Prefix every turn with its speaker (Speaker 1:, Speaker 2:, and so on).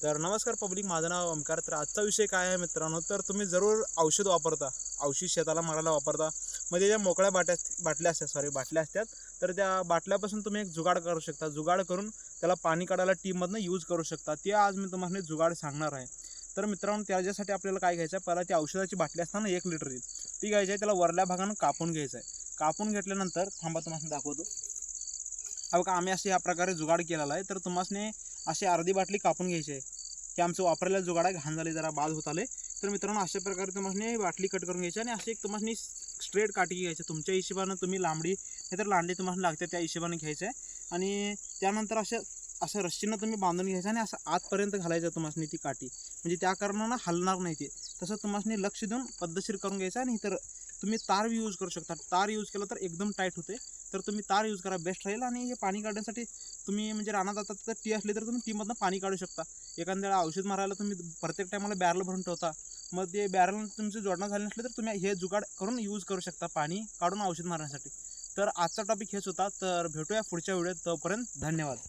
Speaker 1: तर नमस्कार पब्लिक, माझं नाव ओमकार. तर आजचा विषय काय आहे मित्रांनो, तर तुम्ही जरूर औषध वापरता, औषध शेताला मारायला वापरता. मध्ये ज्या मोकळ्या बाटल्या असतात, तर त्या बाटल्यापासून तुम्ही एक जुगाड करू शकता. जुगाड करून त्याला पाणी काढायला टीममधनं यूज करू शकता. ते आज मी तुम्हाला जुगाड सांगणार आहे. तर मित्रांनो, त्याच्यासाठी आपल्याला काय घ्यायचं आहे, पहिला ती औषधाची बाटली असताना 1 लिटरची ती घ्यायची आहे. त्याला वरल्या भागानं कापून घ्यायचं आहे. कापून घेतल्यानंतर थांबा, तुम्हाला दाखवतो. बघा, आम्ही असे या प्रकारे जुगाड केलेला आहे. तर तुम्हाला अशी अर्धी बाटली कापून घ्यायची आहे. हे आमचं वापरलेलं जुगाड आहे. घाण झाले, जरा बाद होत आले. तर मित्रांनो, अशा प्रकारे तुम्हाला बाटली कट करून घ्यायची आणि अशी एक तुम्हाला स्ट्रेट काठी घ्यायची. तुमच्या हिशोबानं तुम्ही लांबडी नाहीतर लांडी तुम्हाला लागते त्या हिशोबाने घ्यायचं आहे. आणि त्यानंतर असं रस्सीनं तुम्ही बांधून घ्यायचं आणि असं आतपर्यंत घालायचं तुम्हाला ती काठी, म्हणजे त्या कारणानं हलणार नाही ते. तसं तुम्हाला लक्ष देऊन पद्धतशीर करून घ्यायचं. आणि तर तुम्ही तार यूज करू शकता. तार यूज केलं तर एकदम टाईट होते. तर तुम्ही तार यूज करा, बेस्ट राहील. आणि हे पाणी काढण्यासाठी तुम्ही म्हणजे रानात जातात तर टी असली तर तुम्ही टीमधनं पाणी काढू शकता. एखाद्या वेळा औषध मारायला तुम्ही प्रत्येक टायमाला बॅरल भरून ठेवता, मग ते बॅरल तुमची जोडणं झाली नसले तर तुम्ही हे जुगाड करून यूज करू शकता पाणी काढून औषध मारण्यासाठी. तर आजचा टॉपिक हेच होता. तर भेटूया पुढच्या व्हिडिओत. तोपर्यंत धन्यवाद.